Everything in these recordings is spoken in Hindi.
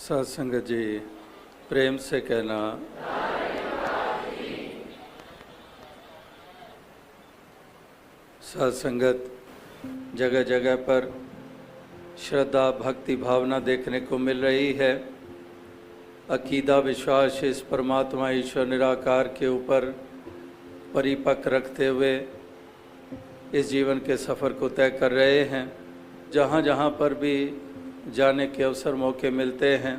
साध संगत जी प्रेम से कहना साध संगत जगह जगह पर श्रद्धा भक्ति भावना देखने को मिल रही है। अकीदा विश्वास इस परमात्मा ईश्वर निराकार के ऊपर परिपक्व रखते हुए इस जीवन के सफ़र को तय कर रहे हैं। जहाँ जहाँ पर भी जाने के अवसर मौके मिलते हैं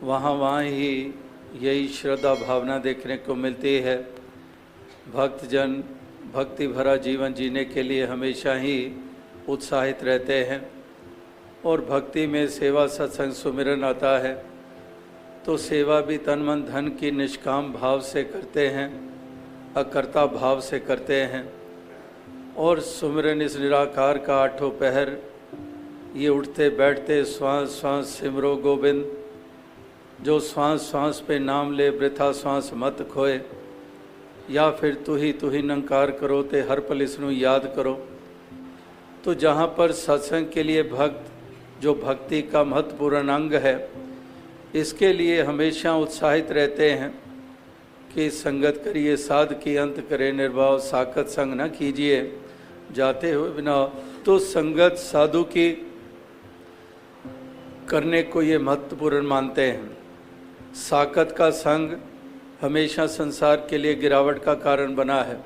वहाँ ही यही श्रद्धा भावना देखने को मिलती है। भक्तजन भक्ति भरा जीवन जीने के लिए हमेशा ही उत्साहित रहते हैं और भक्ति में सेवा सत्संग सुमिरन आता है तो सेवा भी तन मन धन की निष्काम भाव से करते हैं, अकर्ता भाव से करते हैं। और सुमिरन इस निराकार का आठों पहर ये उठते बैठते श्वास श्वास सिमरो गोविंद, जो श्वास श्वास पे नाम ले वृथा श्वास मत खोए, या फिर तू ही नंकार करो ते हर पल इसनु याद करो। तो जहाँ पर सत्संग के लिए भक्त जो भक्ति का महत्वपूर्ण अंग है, इसके लिए हमेशा उत्साहित रहते हैं कि संगत करिए साध की अंत करे निर्भाव, साकत संग न कीजिए जाते हुए बिना। तो संगत साधु की करने को ये महत्वपूर्ण मानते हैं। साकत का संग हमेशा संसार के लिए गिरावट का कारण बना है।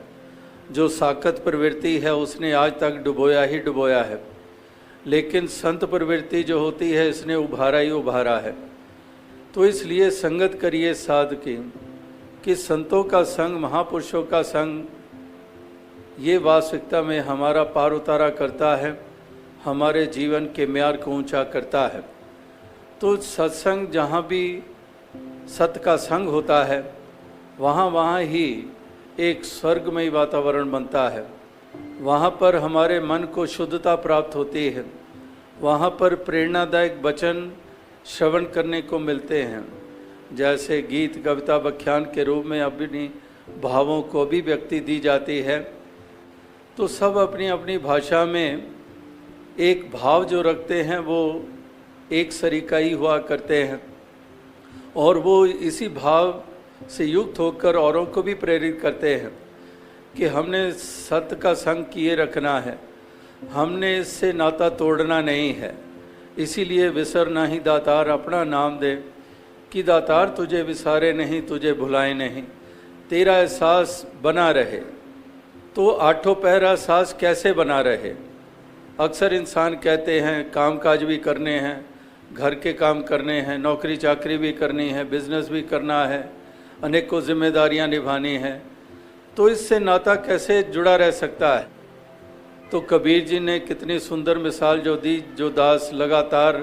जो साकत प्रवृत्ति है उसने आज तक डुबोया ही डुबोया है, लेकिन संत प्रवृत्ति जो होती है इसने उभारा ही उभारा है। तो इसलिए संगत करिए साध की कि संतों का संग महापुरुषों का संग ये वास्तविकता में हमारा पार उतारा करता है, हमारे जीवन के म्यार को ऊंचा करता है। तो सत्संग जहाँ भी सत्य का संग होता है वहाँ ही एक स्वर्गमय वातावरण बनता है। वहाँ पर हमारे मन को शुद्धता प्राप्त होती है, वहाँ पर प्रेरणादायक वचन श्रवण करने को मिलते हैं। जैसे गीत कविता व्याख्यान के रूप में अपनी भावों को अभिव्यक्ति दी जाती है, तो सब अपनी अपनी भाषा में एक भाव जो रखते हैं वो एक सरीका ही हुआ करते हैं और वो इसी भाव से युक्त होकर औरों को भी प्रेरित करते हैं कि हमने सत्य का संग किए रखना है, हमने इससे नाता तोड़ना नहीं है। इसीलिए विसर ना ही दातार अपना नाम दे कि दातार तुझे विसारे नहीं, तुझे भुलाए नहीं, तेरा एहसास बना रहे। तो आठों पहरा एहसास कैसे बना रहे? अक्सर इंसान कहते हैं काम काज भी करने हैं, घर के काम करने हैं, नौकरी चाकरी भी करनी है, बिजनेस भी करना है, अनेकों जिम्मेदारियां निभानी हैं, तो इससे नाता कैसे जुड़ा रह सकता है? तो कबीर जी ने कितनी सुंदर मिसाल जो दी, जो दास लगातार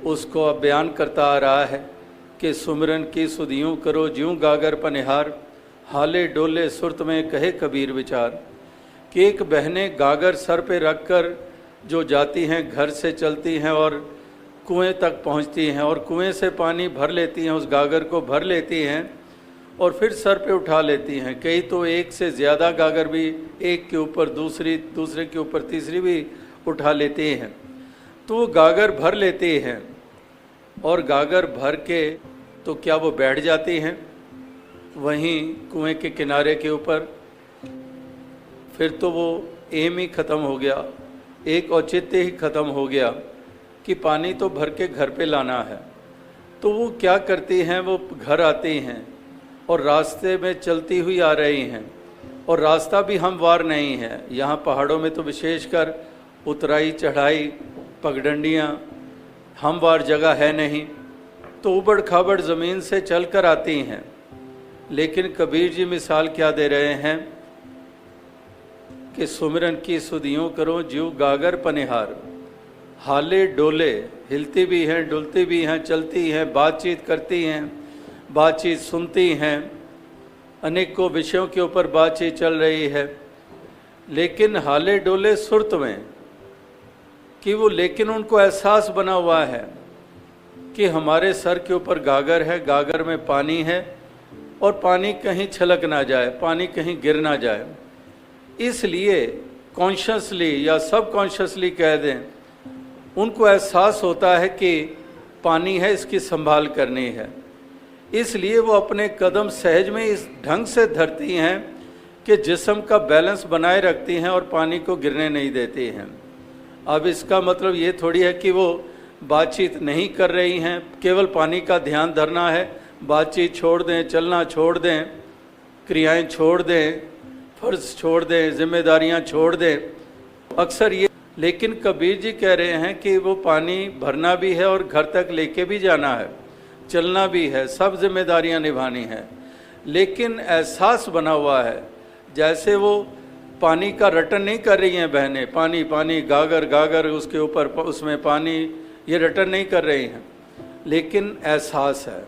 उसको अब बयान करता आ रहा है कि सुमिरन की सुध यूं करो ज्यों गागर पनिहार, हाले डोले सुरत में कहे कबीर विचार। कि एक बहनें गागर सर पे रखकर जो जाती हैं, घर से चलती हैं और कुएं तक पहुंचती हैं और कुएं से पानी भर लेती हैं, उस गागर को भर लेती हैं और फिर सर पे उठा लेती हैं। कई तो एक से ज़्यादा गागर भी एक के ऊपर दूसरी, दूसरे के ऊपर तीसरी भी उठा लेती हैं। तो वो गागर भर लेती हैं और गागर भर के तो क्या वो बैठ जाती हैं वहीं कुएं के किनारे के ऊपर? फिर तो वो एम ही ख़त्म हो गया, एक औचित्य ही ख़त्म हो गया कि पानी तो भर के घर पे लाना है। तो वो क्या करती हैं, वो घर आती हैं और रास्ते में चलती हुई आ रही हैं और रास्ता भी हमवार नहीं है। यहाँ पहाड़ों में तो विशेषकर उतराई चढ़ाई पगडंडियाँ हमवार जगह है नहीं, तो उबड़ खाबड़ ज़मीन से चल कर आती हैं। लेकिन कबीर जी मिसाल क्या दे रहे हैं कि सुमिरन की सुध यूं करो ज्यों गागर पनिहार, हाले डोले, हिलती भी हैं, डुलती भी हैं, चलती हैं, बातचीत करती हैं, बातचीत सुनती हैं, अनेकों विषयों के ऊपर बातचीत चल रही है, लेकिन हाले डोले सुरत में कि वो, लेकिन उनको एहसास बना हुआ है कि हमारे सर के ऊपर गागर है, गागर में पानी है और पानी कहीं छलक ना जाए, पानी कहीं गिर ना जाए। इसलिए कॉन्शियसली या सब कॉन्शियसली कह दें, उनको एहसास होता है कि पानी है, इसकी संभाल करनी है। इसलिए वो अपने कदम सहज में इस ढंग से धरती हैं कि जिस्म का बैलेंस बनाए रखती हैं और पानी को गिरने नहीं देती हैं। अब इसका मतलब ये थोड़ी है कि वो बातचीत नहीं कर रही हैं, केवल पानी का ध्यान धरना है, बातचीत छोड़ दें, चलना छोड़ दें, क्रियाएं छोड़ दें, फर्ज छोड़ दें, जिम्मेदारियां छोड़ दें, अक्सर ये। लेकिन कबीर जी कह रहे हैं कि वो पानी भरना भी है और घर तक लेके भी जाना है, चलना भी है, सब जिम्मेदारियां निभानी है। लेकिन एहसास बना हुआ है, जैसे वो पानी का रटन नहीं कर रही हैं बहनें, पानी पानी गागर गागर उसके ऊपर उसमें पानी, ये रटन नहीं कर रही हैं, लेकिन एहसास है।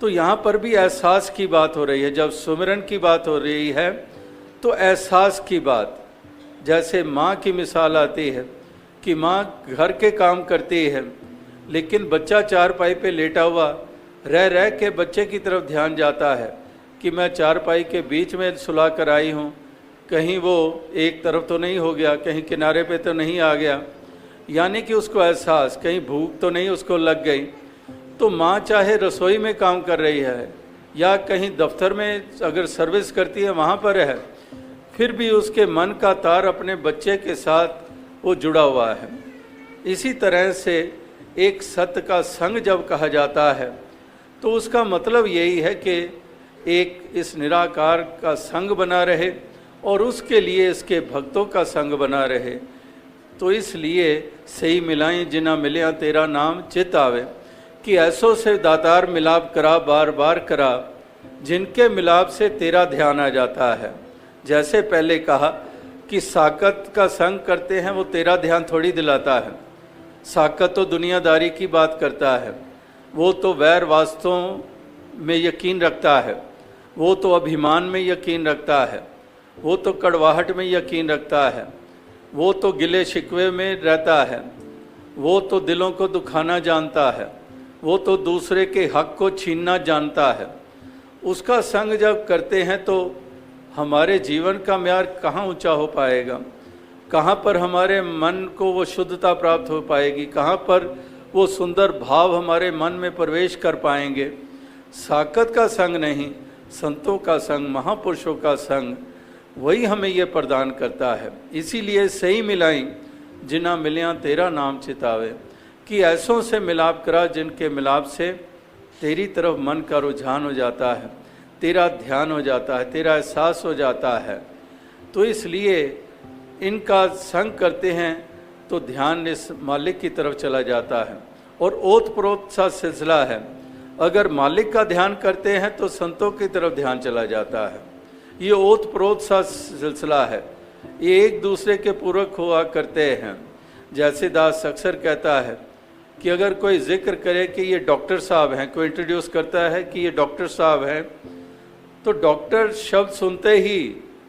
तो यहाँ पर भी एहसास की बात हो रही है। जब सुमिरन की बात हो रही है तो एहसास की बात, जैसे माँ की मिसाल आती है कि माँ घर के काम करती है, लेकिन बच्चा चारपाई पे लेटा हुआ रह रह के बच्चे की तरफ ध्यान जाता है कि मैं चारपाई के बीच में सुला कर आई हूँ, कहीं वो एक तरफ तो नहीं हो गया, कहीं किनारे पे तो नहीं आ गया, यानी कि उसको एहसास, कहीं भूख तो नहीं उसको लग गई। तो माँ चाहे रसोई में काम कर रही है या कहीं दफ्तर में अगर सर्विस करती है वहाँ पर है, फिर भी उसके मन का तार अपने बच्चे के साथ वो जुड़ा हुआ है। इसी तरह से एक सत्य का संग जब कहा जाता है तो उसका मतलब यही है कि एक इस निराकार का संग बना रहे और उसके लिए इसके भक्तों का संग बना रहे। तो इसलिए सही मिलाएं जिना मिलिया तेरा नाम चित आवे, कि ऐसों से दातार मिलाप करा बार बार करा, जिनके मिलाप से तेरा ध्यान आ जाता है। जैसे पहले कहा कि साकत का संग करते हैं, वो तेरा ध्यान थोड़ी दिलाता है। साकत तो दुनियादारी की बात करता है, वो तो वैर वास्तवों में यकीन रखता है, वो तो अभिमान में यकीन रखता है, वो तो कड़वाहट में यकीन रखता है, वो तो गिले शिकवे में रहता है, वो तो दिलों को दुखाना जानता है, वो तो दूसरे के हक को छीनना जानता है। उसका संग जब करते हैं तो हमारे जीवन का म्यार कहाँ ऊंचा हो पाएगा, कहाँ पर हमारे मन को वो शुद्धता प्राप्त हो पाएगी, कहाँ पर वो सुंदर भाव हमारे मन में प्रवेश कर पाएंगे। साकत का संग नहीं, संतों का संग, महापुरुषों का संग, वही हमें ये प्रदान करता है। इसीलिए सही मिलाई जिना मिलिया तेरा नाम चितावे, कि ऐसों से मिलाप करा जिनके मिलाप से तेरी तरफ मन का रुझान हो जाता है, तेरा ध्यान हो जाता है, तेरा एहसास हो जाता है। तो इसलिए इनका संग करते हैं तो ध्यान इस मालिक की तरफ चला जाता है। और ओत प्रोत सा सिलसिला है, अगर मालिक का ध्यान करते हैं तो संतों की तरफ ध्यान चला जाता है। ये ओत प्रोत सा सिलसिला है, ये एक दूसरे के पूरक हुआ करते हैं। जैसे दास अक्सर कहता है कि अगर कोई जिक्र करे कि ये डॉक्टर साहब हैं, कोई इंट्रोड्यूस करता है कि ये डॉक्टर साहब हैं, तो डॉक्टर शब्द सुनते ही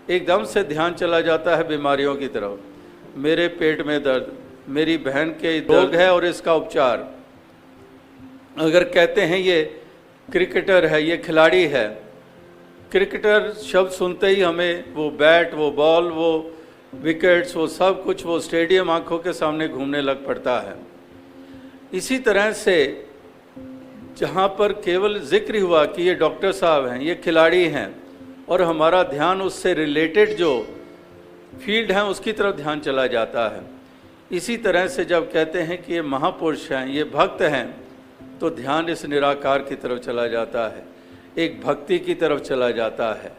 एकदम से ध्यान चला जाता है बीमारियों की तरफ। मेरे पेट में दर्द, मेरी बहन के रोग है और इसका उपचार। अगर कहते हैं ये क्रिकेटर है, ये खिलाड़ी है, क्रिकेटर शब्द सुनते ही हमें वो बैट, वो बॉल, वो विकेट्स, वो सब कुछ, वो स्टेडियम आंखों के सामने घूमने लग पड़ता है। इसी तरह से जहाँ पर केवल जिक्र हुआ कि ये डॉक्टर साहब हैं, ये खिलाड़ी हैं, और हमारा ध्यान उससे रिलेटेड जो फील्ड है उसकी तरफ ध्यान चला जाता है। इसी तरह से जब कहते हैं कि ये महापुरुष हैं, ये भक्त हैं, तो ध्यान इस निराकार की तरफ चला जाता है, एक भक्ति की तरफ चला जाता है।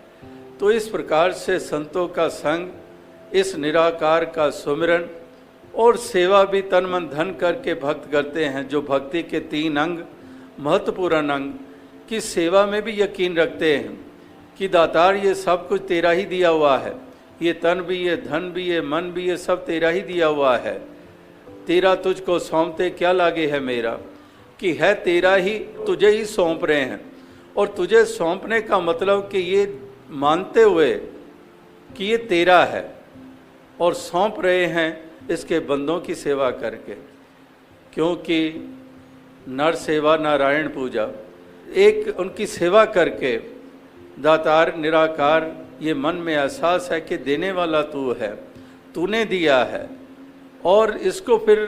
तो इस प्रकार से संतों का संग, इस निराकार का सुमिरन और सेवा भी तन मन धन करके भक्त करते हैं, जो भक्ति के 3 अंग, महत्वपूर्ण अंग की सेवा में भी यकीन रखते हैं कि दातार ये सब कुछ तेरा ही दिया हुआ है, ये तन भी, ये धन भी, ये मन भी, ये सब तेरा ही दिया हुआ है। तेरा तुझको सौंपते क्या लागे है मेरा, कि है तेरा ही, तुझे ही सौंप रहे हैं। और तुझे सौंपने का मतलब कि ये मानते हुए कि ये तेरा है, और सौंप रहे हैं इसके बंदों की सेवा करके, क्योंकि नर सेवा नारायण पूजा, एक उनकी सेवा करके दातार निराकार ये मन में एहसास है कि देने वाला तू है, तूने दिया है, और इसको फिर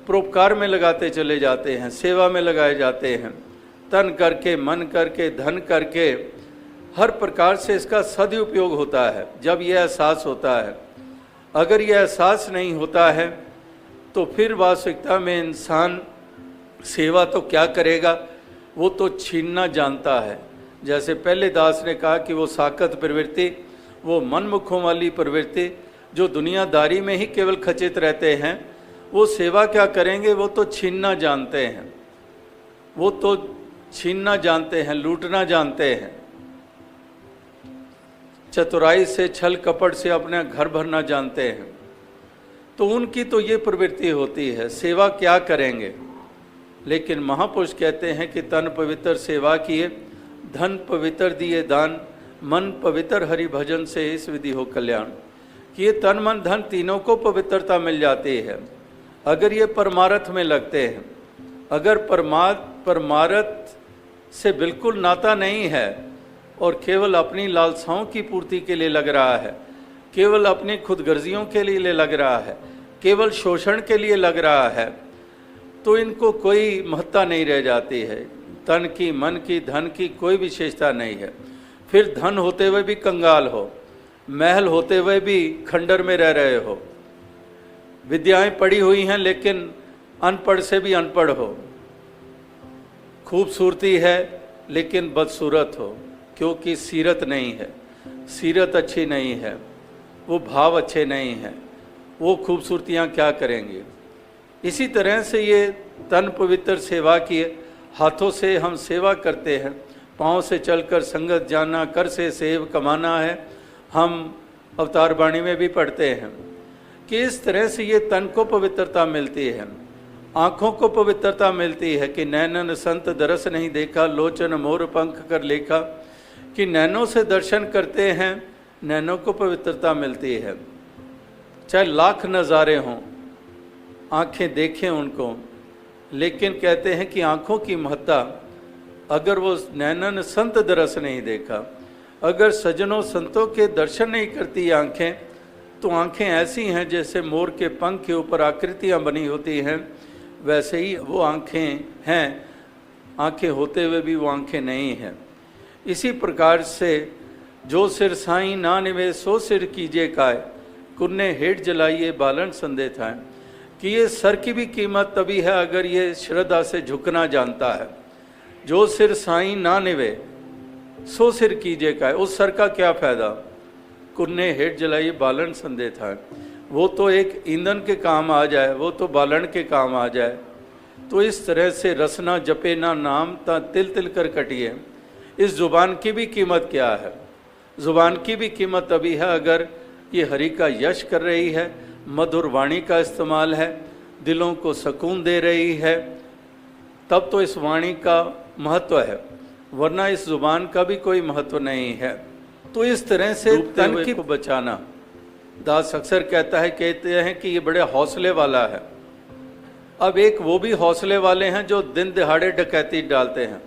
परोपकार में लगाते चले जाते हैं, सेवा में लगाए जाते हैं, तन करके, मन करके, धन करके, हर प्रकार से इसका सदुपयोग होता है जब यह एहसास होता है। अगर यह एहसास नहीं होता है तो फिर वास्तविकता में इंसान सेवा तो क्या करेगा, वो तो छीनना जानता है। जैसे पहले दास ने कहा कि वो साकत प्रवृत्ति, वो मनमुखों वाली प्रवृत्ति जो दुनियादारी में ही केवल खचित रहते हैं, वो सेवा क्या करेंगे, वो तो छीनना जानते हैं, वो तो छीनना जानते हैं, लूटना जानते हैं, चतुराई से, छल कपट से अपना घर भरना जानते हैं। तो उनकी तो ये प्रवृत्ति होती है, सेवा क्या करेंगे। लेकिन महापुरुष कहते हैं कि तन पवित्र सेवा किए, धन पवित्र दिए दान, मन पवित्र हरि भजन से इस विधि हो कल्याण। कि ये तन मन धन तीनों को पवित्रता मिल जाती है अगर ये परमार्थ में लगते हैं। अगर परमार्थ से बिल्कुल नाता नहीं है और केवल अपनी लालसाओं की पूर्ति के लिए लग रहा है, केवल अपनी खुदगर्जियों के लिए लग रहा है, केवल शोषण के लिए लग रहा है, तो इनको कोई महत्ता नहीं रह जाती है। तन की, मन की, धन की कोई विशेषता नहीं है। फिर धन होते हुए भी कंगाल हो, महल होते हुए भी खंडर में रह रहे हो, विद्याएं पढ़ी हुई हैं लेकिन अनपढ़ से भी अनपढ़ हो, खूबसूरती है लेकिन बदसूरत हो, क्योंकि सीरत नहीं है, सीरत अच्छी नहीं है, वो भाव अच्छे नहीं हैं, वो खूबसूरतियाँ क्या करेंगी। इसी तरह से ये तन पवित्र सेवा किए, हाथों से हम सेवा करते हैं, पाँव से चलकर संगत जाना, कर से सेव कमाना है। हम अवतार वाणी में भी पढ़ते हैं कि इस तरह से ये तन को पवित्रता मिलती है, आँखों को पवित्रता मिलती है कि नैनन संत दरस नहीं देखा, लोचन मोर पंख कर लेखा। कि नैनों से दर्शन करते हैं, नैनों को पवित्रता मिलती है। चाहे लाख नज़ारे हों, आँखें देखें उनको, लेकिन कहते हैं कि आँखों की महत्ता, अगर वो नैनन संत दरस नहीं देखा, अगर सज्जनों संतों के दर्शन नहीं करती आँखें, तो आँखें ऐसी हैं जैसे मोर के पंख के ऊपर आकृतियाँ बनी होती हैं, वैसे ही वो आँखें हैं, आँखें होते हुए भी वो आँखें नहीं हैं। इसी प्रकार से जो सिर साईं ना निवे सो सिर कीजिए काय, कुन्ने हेठ जलाइए बालन संदे थाएं। कि ये सर की भी कीमत तभी है अगर ये श्रद्धा से झुकना जानता है। जो सिर साईं ना निवे सो सिर कीजिए काय, उस सर का क्या फायदा, कुन्ने हेठ जलाइए बालन संदे थाएं। वो तो एक ईंधन के काम आ जाए, वो तो बालन के काम आ जाए। तो इस तरह से रसना जपे ना नाम ता तिल तिल कर कटिए। इस ज़ुबान की भी कीमत क्या है, ज़ुबान की भी कीमत तभी है अगर ये हरि का यश कर रही है, मधुर वाणी का इस्तेमाल है, दिलों को सुकून दे रही है, तब तो इस वाणी का महत्व है, वरना इस ज़ुबान का भी कोई महत्व नहीं है। तो इस तरह से तन की बचाना, दास अक्सर कहते हैं कि ये बड़े हौसले वाला है। अब एक वो भी हौसले वाले हैं जो दिन दिहाड़े डकैती डालते हैं,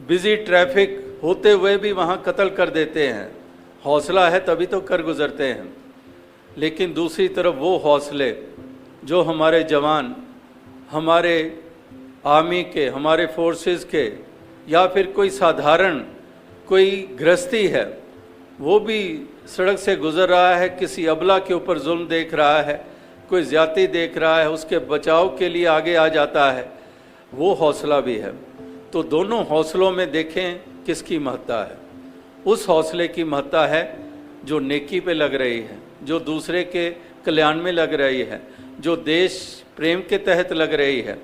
बिजी ट्रैफिक होते हुए भी वहाँ कत्ल कर देते हैं। हौसला है तभी तो कर गुजरते हैं। लेकिन दूसरी तरफ वो हौसले जो हमारे जवान, हमारे आर्मी के, हमारे फोर्सेस के, या फिर कोई साधारण कोई गृहस्थी है, वो भी सड़क से गुजर रहा है, किसी अबला के ऊपर जुल्म देख रहा है, कोई ज्यादती देख रहा है, उसके बचाव के लिए आगे आ जाता है, वो हौसला भी है। तो दोनों हौसलों में देखें किसकी महत्ता है। उस हौसले की महत्ता है जो नेकी पे लग रही है, जो दूसरे के कल्याण में लग रही है, जो देश प्रेम के तहत लग रही है,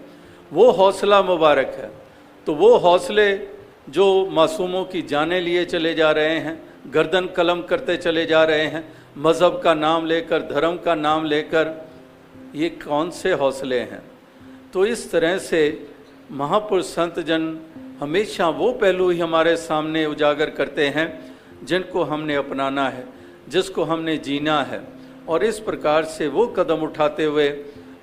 वो हौसला मुबारक है। तो वो हौसले जो मासूमों की जानें लिए चले जा रहे हैं, गर्दन कलम करते चले जा रहे हैं, मज़हब का नाम लेकर, धर्म का नाम लेकर, ये कौन से हौसले हैं। तो इस तरह से महापुरुष संत जन हमेशा वो पहलू ही हमारे सामने उजागर करते हैं जिनको हमने अपनाना है, जिसको हमने जीना है, और इस प्रकार से वो कदम उठाते हुए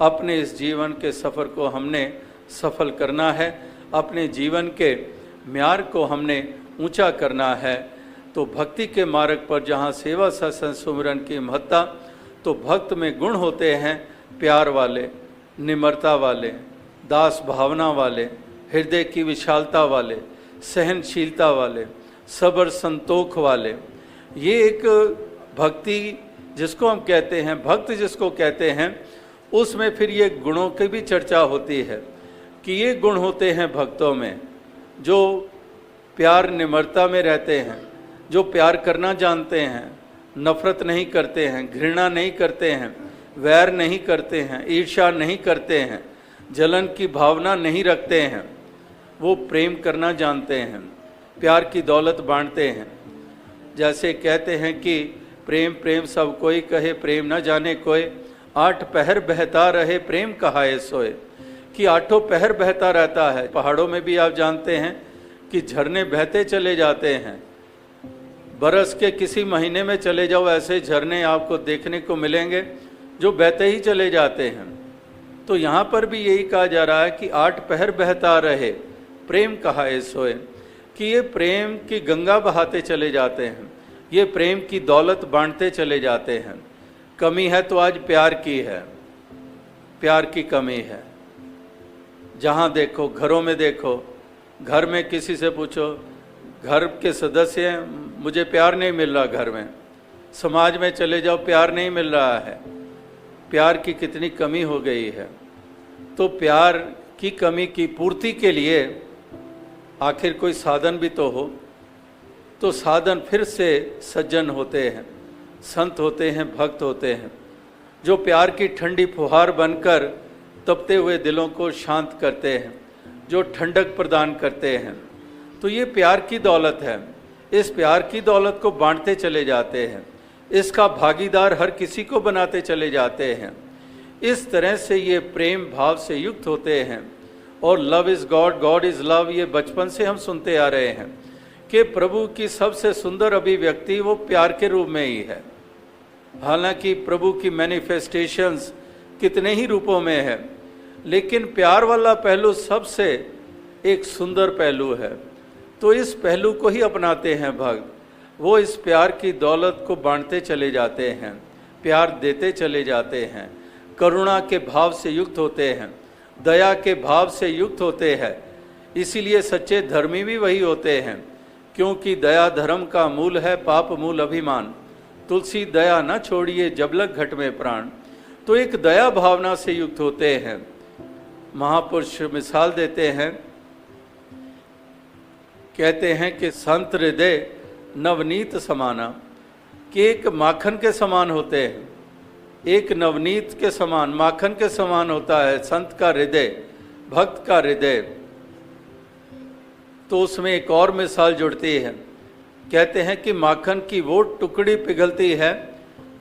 अपने इस जीवन के सफ़र को हमने सफल करना है, अपने जीवन के म्यार को हमने ऊंचा करना है। तो भक्ति के मार्ग पर जहाँ सेवा सत्संग सुमिरन की महत्ता, तो भक्त में गुण होते हैं प्यार वाले, निम्रता वाले, दास भावना वाले, हृदय की विशालता वाले, सहनशीलता वाले, सब्र संतोख वाले। ये एक भक्ति जिसको हम कहते हैं, भक्त जिसको कहते हैं, उसमें फिर ये गुणों की भी चर्चा होती है कि ये गुण होते हैं भक्तों में जो प्यार निम्रता में रहते हैं, जो प्यार करना जानते हैं, नफरत नहीं करते हैं, घृणा नहीं करते हैं, वैर नहीं करते हैं, ईर्ष्या नहीं करते हैं, जलन की भावना नहीं रखते हैं, वो प्रेम करना जानते हैं, प्यार की दौलत बांटते हैं। जैसे कहते हैं कि प्रेम प्रेम सब कोई कहे, प्रेम न जाने कोई, 8 पहर बहता रहे प्रेम कहाए सोए, कि 8 पहर बहता रहता है। पहाड़ों में भी आप जानते हैं कि झरने बहते चले जाते हैं, बरस के किसी महीने में चले जाओ, ऐसे झरने आपको देखने को मिलेंगे जो बहते ही चले जाते हैं। तो यहाँ पर भी यही कहा जा रहा है कि 8 पहर बहता रहे प्रेम कहाए सोए, कि ये प्रेम की गंगा बहाते चले जाते हैं, ये प्रेम की दौलत बांटते चले जाते हैं। कमी है तो आज प्यार की है, प्यार की कमी है। जहाँ देखो, घरों में देखो, घर में किसी से पूछो, घर के सदस्य हैं, मुझे प्यार नहीं मिल रहा घर में। समाज में चले जाओ, प्यार नहीं मिल रहा है। प्यार की कितनी कमी हो गई है। तो प्यार की कमी की पूर्ति के लिए आखिर कोई साधन भी तो हो। तो साधन फिर से सज्जन होते हैं, संत होते हैं, भक्त होते हैं, जो प्यार की ठंडी फुहार बनकर तपते हुए दिलों को शांत करते हैं, जो ठंडक प्रदान करते हैं। तो ये प्यार की दौलत है। इस प्यार की दौलत को बांटते चले जाते हैं, इसका भागीदार हर किसी को बनाते चले जाते हैं। इस तरह से ये प्रेम भाव से युक्त होते हैं। और love is God, God is love, ये बचपन से हम सुनते आ रहे हैं कि प्रभु की सबसे सुंदर अभिव्यक्ति वो प्यार के रूप में ही है। हालांकि प्रभु की मैनिफेस्टेशंस कितने ही रूपों में है, लेकिन प्यार वाला पहलू सबसे एक सुंदर पहलू है। तो इस पहलू को ही अपनाते हैं भक्त। वो इस प्यार की दौलत को बांटते चले जाते हैं, प्यार देते चले जाते हैं, करुणा के भाव से युक्त होते हैं, दया के भाव से युक्त होते हैं। इसीलिए सच्चे धर्मी भी वही होते हैं, क्योंकि दया धर्म का मूल है, पाप मूल अभिमान। तुलसी दया न छोड़िए जब लग घट में प्राण। तो एक दया भावना से युक्त होते हैं। महापुरुष मिसाल देते हैं, कहते हैं कि संत हृदय नवनीत समाना, कि एक माखन के समान होते हैं, एक नवनीत के समान, माखन के समान होता है संत का हृदय, भक्त का हृदय। तो उसमें एक और मिसाल जुड़ती है। कहते हैं कि माखन की वो टुकड़ी पिघलती है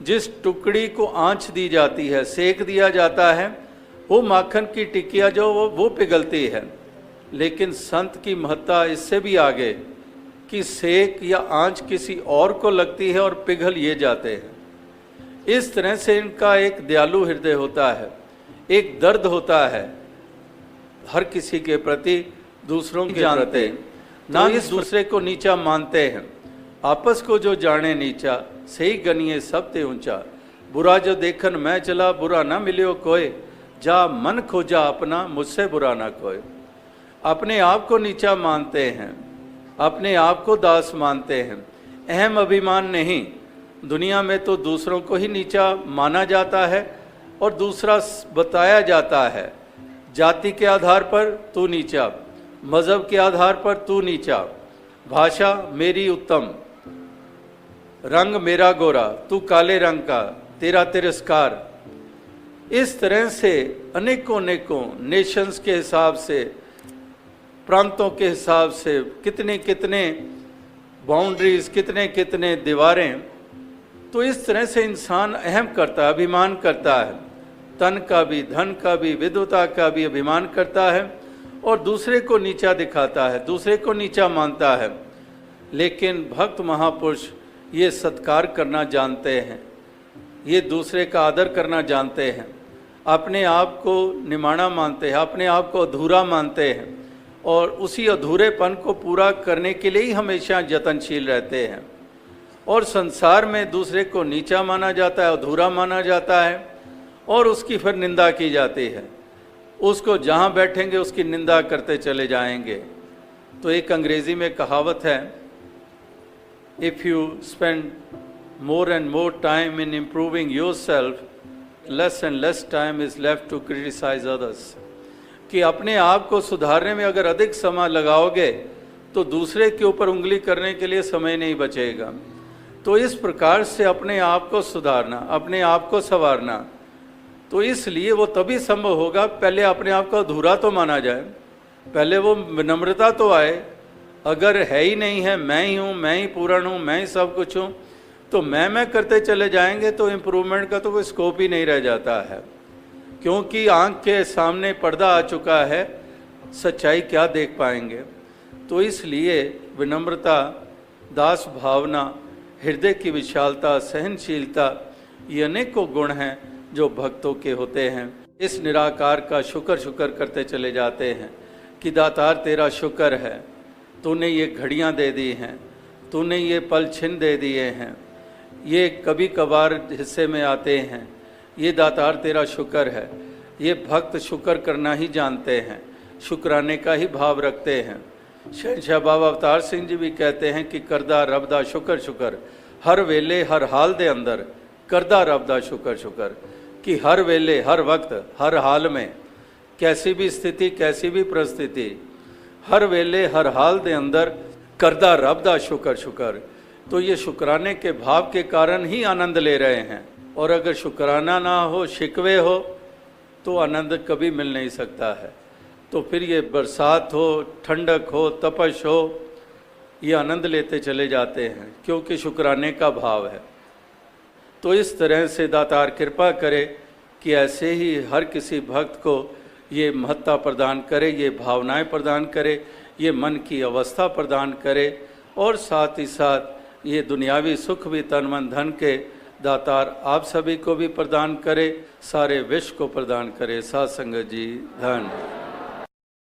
जिस टुकड़ी को आंच दी जाती है, सेक दिया जाता है, वो माखन की टिकिया जो वो पिघलती है। लेकिन संत की महत्ता इससे भी आगे कि सेक या आंच किसी और को लगती है और पिघल ये जाते हैं। इस तरह से इनका एक दयालु हृदय होता है, एक दर्द होता है हर किसी के प्रति, दूसरों के जानते, ना इस दूसरे को नीचा मानते हैं। आपस को जो जाने नीचा, सही गनिए सब ते ऊंचा। बुरा जो देखन मैं चला, बुरा ना मिलियो कोई, जा मन खोजा अपना, मुझसे बुरा ना कोई। अपने आप को नीचा मानते हैं, अपने आप को दास मानते हैं, अहम अभिमान नहीं। दुनिया में तो दूसरों को ही नीचा माना जाता है और दूसरा बताया जाता है। जाति के आधार पर तू नीचा, मज़हब के आधार पर तू नीचा, भाषा मेरी उत्तम, रंग मेरा गोरा, तू काले रंग का, तेरा तिरस्कार। इस तरह से अनेकों अनेकों नेशंस के हिसाब से, प्रांतों के हिसाब से कितने कितने बाउंड्रीज, कितने कितने दीवारें। तो इस तरह से इंसान अहम करता है, अभिमान करता है, तन का भी, धन का भी, विद्वता का भी अभिमान करता है और दूसरे को नीचा दिखाता है, दूसरे को नीचा मानता है। लेकिन भक्त महापुरुष ये सत्कार करना जानते हैं, ये दूसरे का आदर करना जानते हैं, अपने आप को निमाणा मानते हैं, अपने आप को अधूरा मानते हैं और उसी अधूरेपन को पूरा करने के लिए ही हमेशा यत्नशील रहते हैं। और संसार में दूसरे को नीचा माना जाता है, अधूरा माना जाता है और उसकी फिर निंदा की जाती है। उसको जहाँ बैठेंगे उसकी निंदा करते चले जाएंगे। तो एक अंग्रेजी में कहावत है, if you spend more and more time in improving yourself, less and less time is left to criticise others. कि अपने आप को सुधारने में अगर अधिक समय लगाओगे तो दूसरे के ऊपर उंगली करने के लिए समय नहीं बचेगा। तो इस प्रकार से अपने आप को सुधारना, अपने आप को संवारना, तो इसलिए वो तभी संभव होगा, पहले अपने आप को अधूरा तो माना जाए, पहले वो विनम्रता तो आए। अगर है ही नहीं है, मैं ही हूँ, मैं ही पूर्ण हूँ, मैं ही सब कुछ हूँ, तो मैं करते चले जाएंगे तो इम्प्रूवमेंट का तो कोई स्कोप ही नहीं रह जाता है, क्योंकि आंख के सामने पर्दा आ चुका है, सच्चाई क्या देख पाएंगे। तो इसलिए विनम्रता, दास भावना, हृदय की विशालता, सहनशीलता, ये अनेकों गुण हैं जो भक्तों के होते हैं। इस निराकार का शुक्र करते चले जाते हैं कि दातार तेरा शुक्र है, तूने ये घड़ियाँ दे दी हैं, तूने ये पल छिन दे दिए हैं, ये कभी कभार हिस्से में आते हैं, ये दातार तेरा शुक्र है। ये भक्त शुक्र करना ही जानते हैं, शुक्राने का ही भाव रखते हैं। शहंशाह बाबा अवतार सिंह जी भी कहते हैं कि करदा रब दा शुक्र, हर वेले हर हाल दे अंदर करदा रब दा शुक्र, कि हर वेले हर वक्त हर हाल में, कैसी भी स्थिति कैसी भी परिस्थिति, हर वेले हर हाल दे अंदर करदा रब दा शुक्र। तो ये शुक्राने के भाव के कारण ही आनंद ले रहे हैं, और अगर शुक्राना ना हो, शिकवे हो, तो आनंद कभी मिल नहीं सकता है। तो फिर ये बरसात हो, ठंडक हो, तपश हो, ये आनंद लेते चले जाते हैं, क्योंकि शुक्राने का भाव है। तो इस तरह से दातार कृपा करे कि ऐसे ही हर किसी भक्त को ये महत्ता प्रदान करे, ये भावनाएं प्रदान करे, ये मन की अवस्था प्रदान करे, और साथ ही साथ ये दुनियावी सुख भी तन मन धन के दातार आप सभी को भी प्रदान करे, सारे विश्व को प्रदान करे। साथ संगत जी धन।